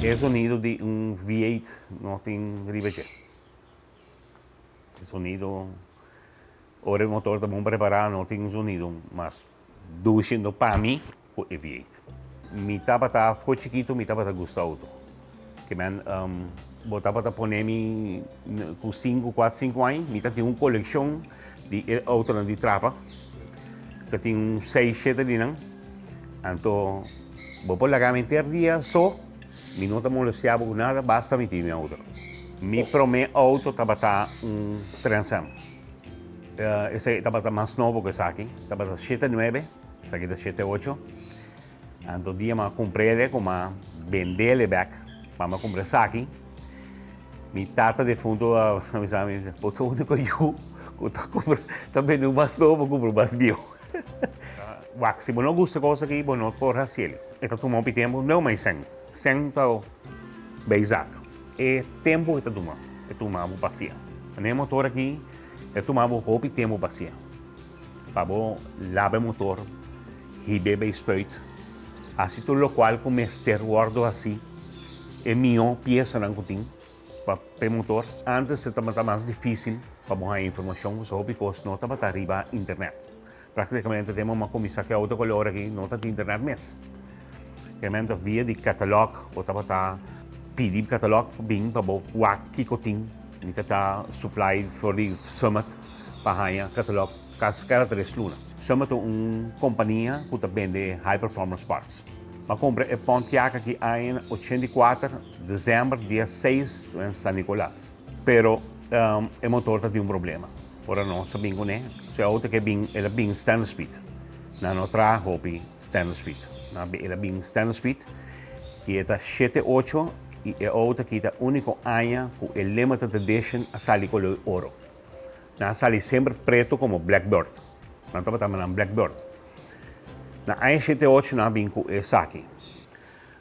É o sonido de um V8 não tem ribeche. O sonido, ora o motor está bom preparado, não tem um sonido, mas duchando para mim, é V8. Mi tapa tá ficou chiquito, mi tapa tá gostado. Que man, botava tá poner-me com 5, 4, 5 anos, mi tá tem uma coleção de auto de trapa, que tem um 6, 7 ali, não? Então, vou por lá meter dia só, mi não tá molestando com nada, basta me ter meu auto. Mi primeiro auto tava tá Transam. Esse tava tá mais novo que esse aqui, tava tá 7.9, esse aqui tá 7.8. Então, dia eu comprei ele, como vender ele back, para eu comprar esse aqui. Mi tata de fundo a avisar-me, porque o único eu também não mais novo, compro mais bio. Se você não gosta de coisa aqui, você não pode fazer. Então, tomar um tempo, não mais sem. Sem tal, beijar. É tempo que tomar. É tomar um passeio. O motor aqui, é tomar um pouco de tempo passeio. Para lavar o motor, ribeira espeito. Assim, tudo o qual começa a guardo assim, é melhor peça não tem para o motor. Antes estava mais difícil para buscar informação, só porque não estava arriba à internet. Praticamente temos uma comissão que é outra color aqui, não está de internet mesmo. Realmente via de catálogo, ou estava pedir catálogo bem para o que tem, e está supply for the Summit para o catálogo cada 3 lunas. Summit é uma companhia que vende high performance parts. Eu comprei a Pontiac aqui em 84 de dezembro, dia 6 em San Nicolás. Pero o motor tem um problema. Ora não sabemos né? Se a outra que é bem standard speed. Não traz hobby standard speed. Ela é bem standard speed. E está 7.8 e a outra que é a única ano que é limited edition a sair com o ouro. Não sai sempre preto como Blackbird. Não estava também Blackbird. Na A78 na binco é aqui.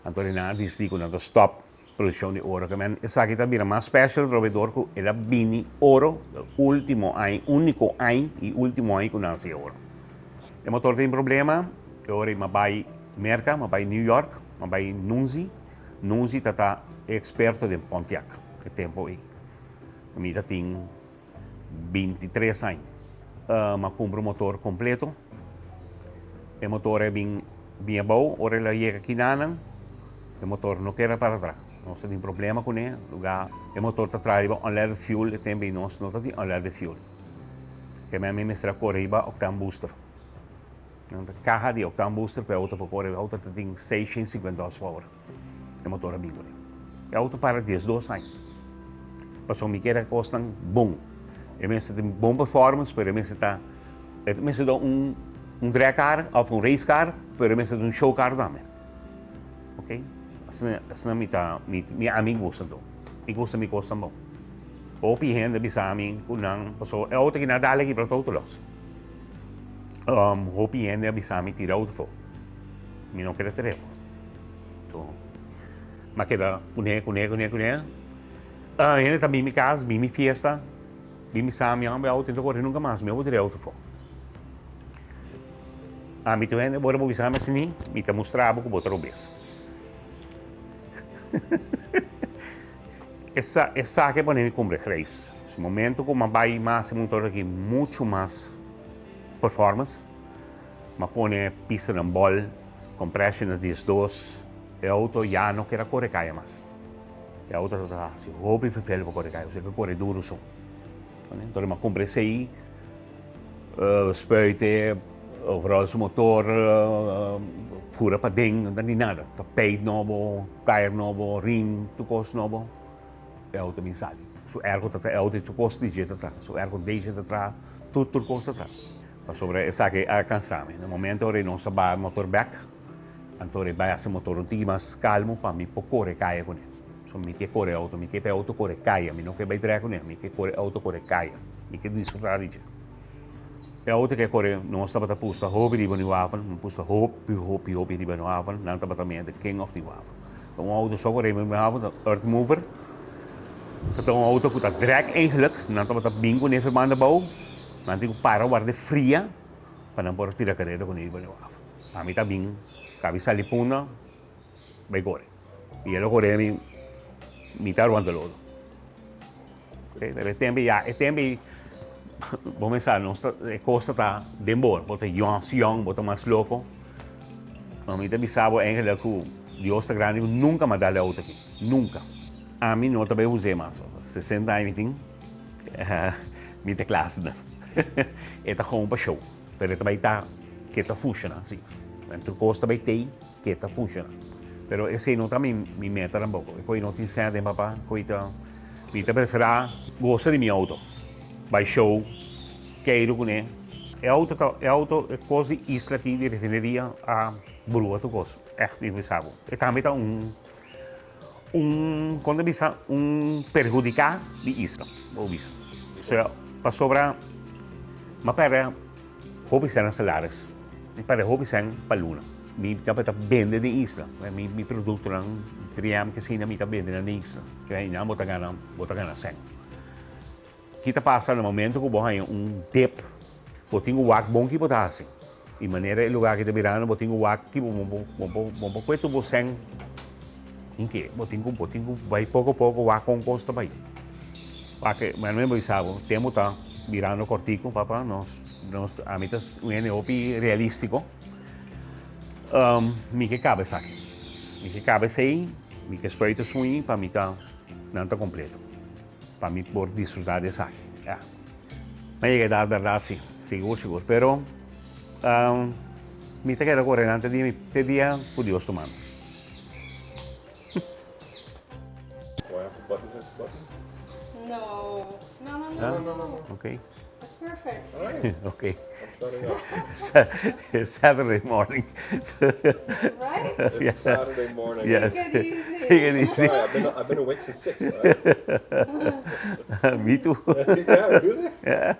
Então na districo na stop produção de ouro. Que essa aqui também é mais special provedor que ela bini ouro, último ano, único ano e último ano que nasce ouro. O motor tem problema. Agora eu vai merca, eu vai New York, eu vai Nunzi. Nunzi está experto em Pontiac. Que tempo aí? A minha tem 23 anos. Eu compro o motor completo. O motor é bem bom, ora ele chega aqui na o motor não quer para trás. Não tem problema com ele. O motor está atrás, on leer fuel, e também não tem on leer fuel. Que a minha será corrida octane booster. A caja de octane booster para a outra para correr, a outra tem 650 horsepower. O motor é bem bom. A outra para 12 anos. Passou me quer custa bom. A minha tem bom performance, mas a minha está drag car ou race car, pero a minha show car também. Ok? Assim mi amigo gosta do. E gosta me costa bom. O pihen de bisami kunang paso é outra que nadala aqui para todos los. O pihen de bisami tira outro fo. Mi não quer telefone. Então, mas queda cune. Ele também me casa, me fiesta, me sami, eu vou tentar correr nunca mais, meu vou tirar outro fo. Mi tu hene bora bisami assim, me tá mostrando que botar o bes. Essa que pone cumbre race. No momento que eu vai mais motor aqui muito mais performance, mas pone pista de bol, compression de 2, o auto já não quer correr caia mais. O auto está assim, roupa e fefel para correr caia, você quer correr duro só. Então eu comprei esse aí, spuite, overal o motor, pura para dentro, não tem nada. Tapete novo, tire novo, rim, tucos novo. É auto me sai. So ergo tá é auto tucos de jeito atrás. So ergo de jeito atrás, tudo tucos atrás. Mas sobre essa que alcançame. No momento eu não sabia motor back. Então eu vai esse motor um pouquinho mais calmo para mim correr caia com ele. So me que correr auto, me que pe auto correr caia, me não que vai drag com ele, me que correr auto correr caia. Me que desfrutar de. É outra que corre, não estava posto hobby de Baniwaven, não posto hobby de Baniwaven, não estava também the king of the Waven. Então, auto só corre Baniwaven, earth mover. Então, auto que está drag eigenlijk, não estava bingo nem firmando a bau, não tem que parar o de fria, para não poder tirar a carreira com ele Baniwaven. A mim está bem, cabeça ali puna, vai correr. e io correre mi taruando loro. Okay? Per il tempo, vamos pensar, a costa está de boa, bota young, bota mais louco. Mas me pensava eigenlijk que Deus está grande, nunca me dá a outra aqui, nunca. A mim não também usei mais, 60 anos me tem classe, né? Está com um show, mas também está que está funcionando, sim. Entre costa também tem que está funcionando. Pero esse não está me meta tampoco. Depois não tem sede, papá, coita, me preferar gosta de minha auto. Vai show, quero com ele. É auto é coisa isla aqui de refineria a brua tu coisa. Echt impensável. E também está quando bisa perjudicar de isla, ou bisa. Seja, para sobrar, mas para hobby são salários. E para hobby são para luna. Mi dapat vende de isla. Mi produto lang triam kasi na mi vende na isla. Kaya ina botagan na sen. Kita passa no momento que boha dip, botinho wak bom que botasse. E maneira lugar que te virando botinho wak que bom quanto bosen. Em que botinho vai pouco wak com costa vai. Wak, mas não é bem sabe, temos tá virando cortico, papá, nós amitas um NOP realístico. Mi que cabe aqui. Mi que cabe aí, mi que espreito swing para mim tá não tá completo. Para mim por desfrutar de aqui. Yeah. Mas é que dá verdade sim, seguro. Pero mi te quero correr antes de te dia por Deus tomando. Do I have to button this button? No. Okay. That's perfect. All right. Okay. I'm shutting up. Saturday morning. Right? It's Saturday morning. Yes. Take it easy. Take it easy. Sorry, I've been awake since 6, right? Me too. Yeah, really? Yeah.